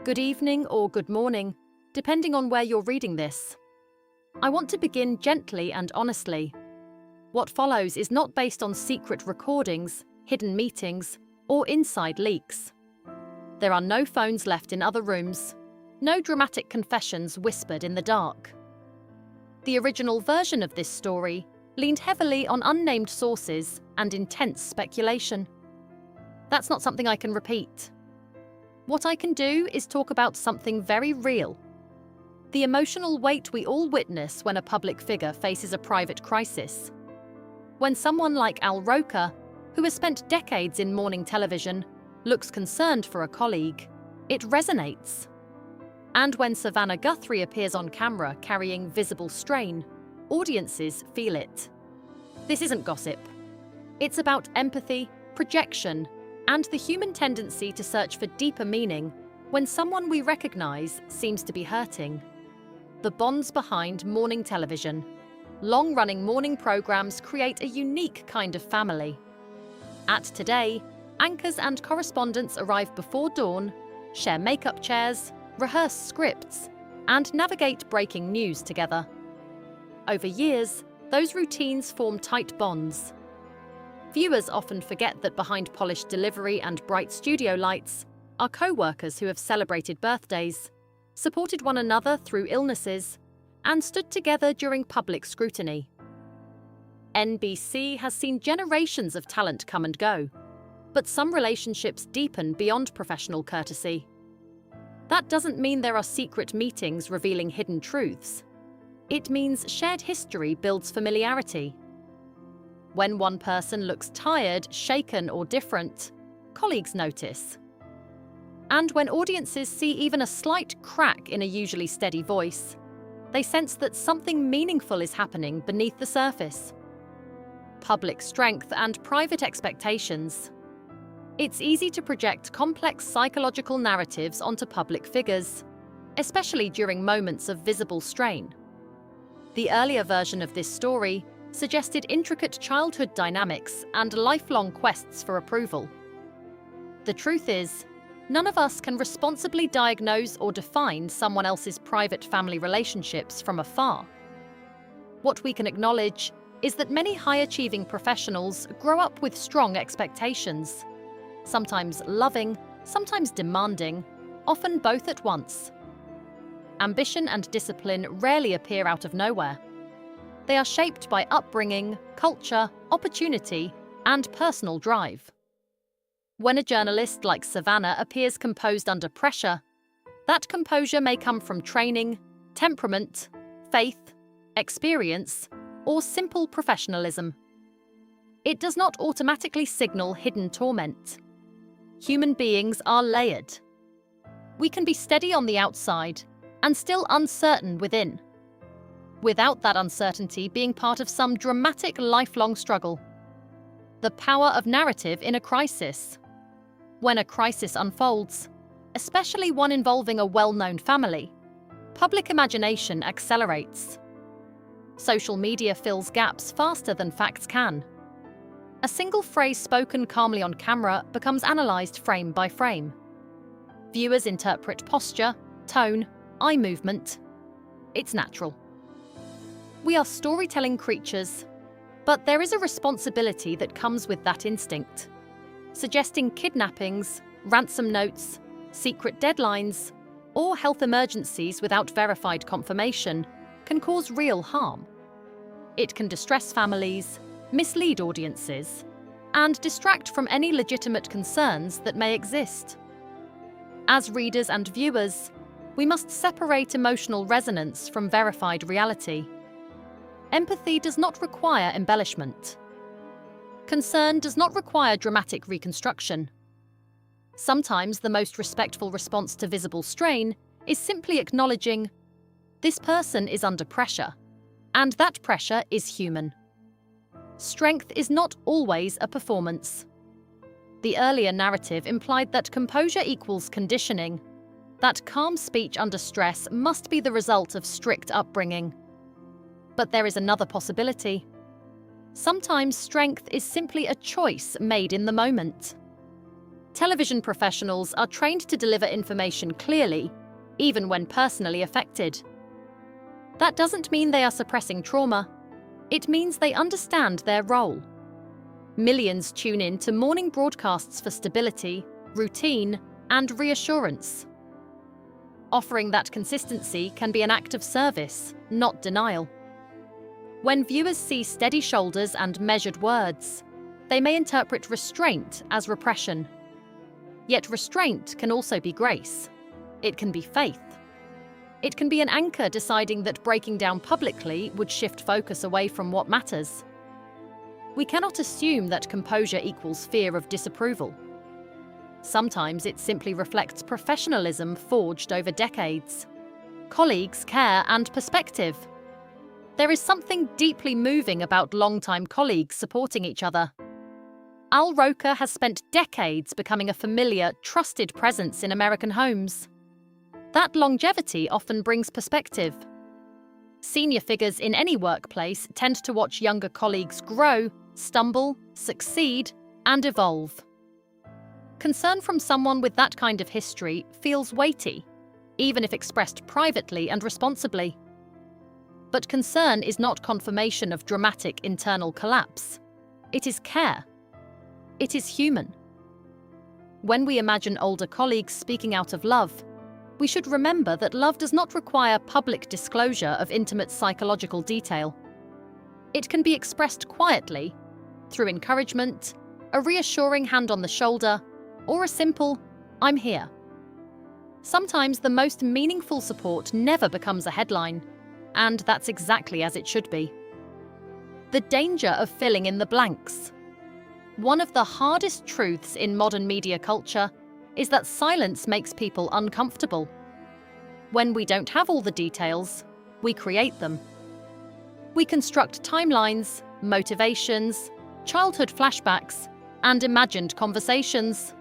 good evening or good morning, depending on where you're reading this. I want to begin gently and honestly. What follows is not based on secret recordings, hidden meetings, or inside leaks. There are no phones left in other rooms, no dramatic confessions whispered in the dark. The original version of this story leaned heavily on unnamed sources and intense speculation. That's not something I can repeat. What I can do is talk about something very real. The emotional weight we all witness when a public figure faces a private crisis. When someone like Roker, who has spent decades in morning television, looks concerned for a colleague, it resonates. And when Savannah Guthrie appears on camera carrying visible strain, audiences feel it. This isn't gossip. It's about empathy, projection, and the human tendency to search for deeper meaning when someone we recognize seems to be hurting. The bonds behind morning television. Long-running morning programs create a unique kind of family. At Today, anchors and correspondents arrive before dawn, share makeup chairs, rehearse scripts, and navigate breaking news together. Over years, those routines form tight bonds. Viewers often forget that behind polished delivery and bright studio lights are co-workers who have celebrated birthdays, supported one another through illnesses, and stood together during public scrutiny. NBC has seen generations of talent come and go, but some relationships deepen beyond professional courtesy. That doesn't mean there are secret meetings revealing hidden truths. It means shared history builds familiarity. When one person looks tired, shaken, or different, colleagues notice. And when audiences see even a slight crack in a usually steady voice, they sense that something meaningful is happening beneath the surface. Public strength and private expectations. It's easy to project complex psychological narratives onto public figures, especially during moments of visible strain. The earlier version of this story suggested intricate childhood dynamics and lifelong quests for approval. The truth is, none of us can responsibly diagnose or define someone else's private family relationships from afar. What we can acknowledge is that many high-achieving professionals grow up with strong expectations, sometimes loving, sometimes demanding, often both at once. Ambition and discipline rarely appear out of nowhere. They are shaped by upbringing, culture, opportunity, and personal drive. When a journalist like Savannah appears composed under pressure, that composure may come from training, temperament, faith, experience, or simple professionalism. It does not automatically signal hidden torment. Human beings are layered. We can be steady on the outside and still uncertain within, without that uncertainty being part of some dramatic lifelong struggle. The power of narrative in a crisis. When a crisis unfolds, especially one involving a well-known family, public imagination accelerates. Social media fills gaps faster than facts can. A single phrase spoken calmly on camera becomes analysed frame by frame. Viewers interpret posture, tone, eye movement. It's natural. We are storytelling creatures, but there is a responsibility that comes with that instinct. Suggesting kidnappings, ransom notes, secret deadlines, or health emergencies without verified confirmation can cause real harm. It can distress families, mislead audiences, and distract from any legitimate concerns that may exist. As readers and viewers, we must separate emotional resonance from verified reality. Empathy does not require embellishment. Concern does not require dramatic reconstruction. Sometimes the most respectful response to visible strain is simply acknowledging, this person is under pressure, and that pressure is human. Strength is not always a performance. The earlier narrative implied that composure equals conditioning, that calm speech under stress must be the result of strict upbringing. But there is another possibility. Sometimes strength is simply a choice made in the moment. Television professionals are trained to deliver information clearly, even when personally affected. That doesn't mean they are suppressing trauma. It means they understand their role. Millions tune in to morning broadcasts for stability, routine, and reassurance. Offering that consistency can be an act of service, not denial. When viewers see steady shoulders and measured words, they may interpret restraint as repression. Yet restraint can also be grace. It can be faith. It can be an anchor deciding that breaking down publicly would shift focus away from what matters. We cannot assume that composure equals fear of disapproval. Sometimes it simply reflects professionalism forged over decades, colleagues' care and perspective. There is something deeply moving about longtime colleagues supporting each other. Al Roker has spent decades becoming a familiar, trusted presence in American homes. That longevity often brings perspective. Senior figures in any workplace tend to watch younger colleagues grow, stumble, succeed, and evolve. Concern from someone with that kind of history feels weighty, even if expressed privately and responsibly. But concern is not confirmation of dramatic internal collapse. It is care. It is human. When we imagine older colleagues speaking out of love, we should remember that love does not require public disclosure of intimate psychological detail. It can be expressed quietly, through encouragement, a reassuring hand on the shoulder, or a simple, "I'm here." Sometimes the most meaningful support never becomes a headline, and that's exactly as it should be. The danger of filling in the blanks. One of the hardest truths in modern media culture is that silence makes people uncomfortable. When we don't have all the details, we create them. We construct timelines, motivations, childhood flashbacks, and imagined conversations.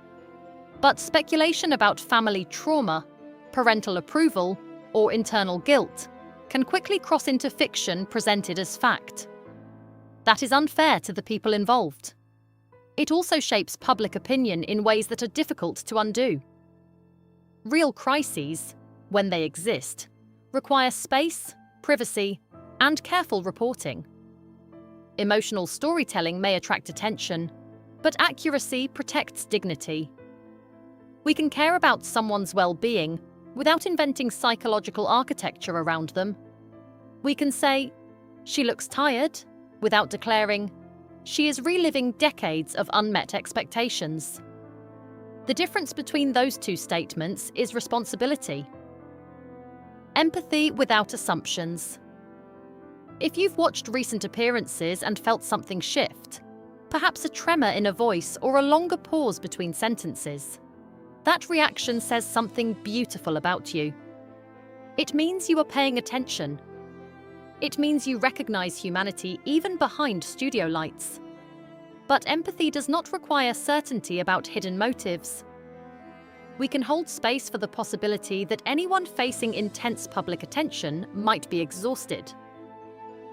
But speculation about family trauma, parental approval, or internal guilt can quickly cross into fiction presented as fact. That is unfair to the people involved. It also shapes public opinion in ways that are difficult to undo. Real crises, when they exist, require space, privacy, and careful reporting. Emotional storytelling may attract attention, but accuracy protects dignity. We can care about someone's well-being without inventing psychological architecture around them. We can say, "She looks tired," without declaring, "She is reliving decades of unmet expectations." The difference between those two statements is responsibility. Empathy without assumptions. If you've watched recent appearances and felt something shift, perhaps a tremor in a voice or a longer pause between sentences, that reaction says something beautiful about you. It means you are paying attention. It means you recognize humanity even behind studio lights. But empathy does not require certainty about hidden motives. We can hold space for the possibility that anyone facing intense public attention might be exhausted.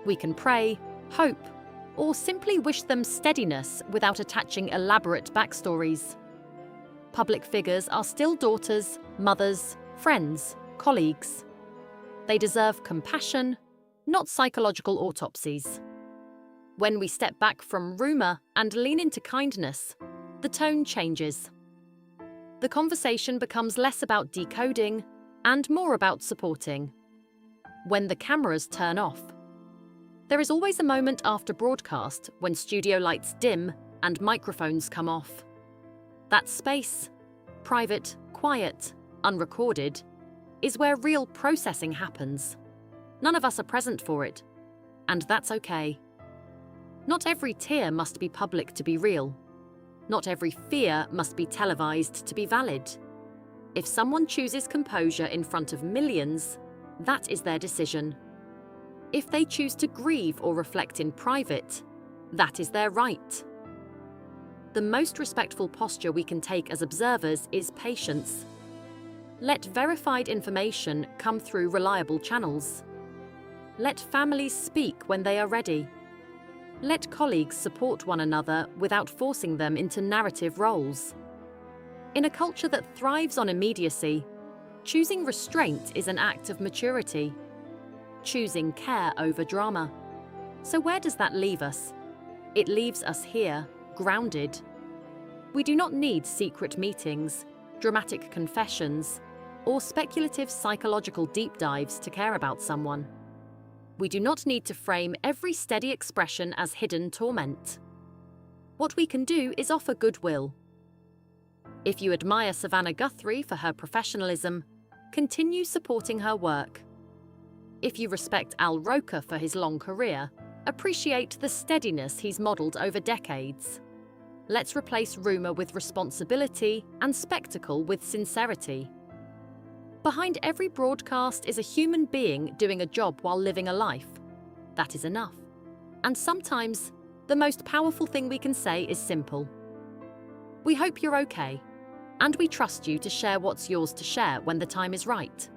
We can pray, hope, or simply wish them steadiness without attaching elaborate backstories. Public figures are still daughters, mothers, friends, colleagues. They deserve compassion, not psychological autopsies. When we step back from rumor and lean into kindness, the tone changes. The conversation becomes less about decoding and more about supporting. When the cameras turn off, there is always a moment after broadcast when studio lights dim and microphones come off. That space, private, quiet, unrecorded, is where real processing happens. None of us are present for it, and that's okay. Not every tear must be public to be real. Not every fear must be televised to be valid. If someone chooses composure in front of millions, that is their decision. If they choose to grieve or reflect in private, that is their right. The most respectful posture we can take as observers is patience. Let verified information come through reliable channels. Let families speak when they are ready. Let colleagues support one another without forcing them into narrative roles. In a culture that thrives on immediacy, choosing restraint is an act of maturity. Choosing care over drama. So where does that leave us? It leaves us here, grounded. We do not need secret meetings, dramatic confessions, or speculative psychological deep dives to care about someone. We do not need to frame every steady expression as hidden torment. What we can do is offer goodwill. If you admire Savannah Guthrie for her professionalism, continue supporting her work. If you respect Al Roker for his long career, appreciate the steadiness he's modelled over decades. Let's replace rumour with responsibility and spectacle with sincerity. Behind every broadcast is a human being doing a job while living a life. That is enough. And sometimes, the most powerful thing we can say is simple. We hope you're okay, and we trust you to share what's yours to share when the time is right.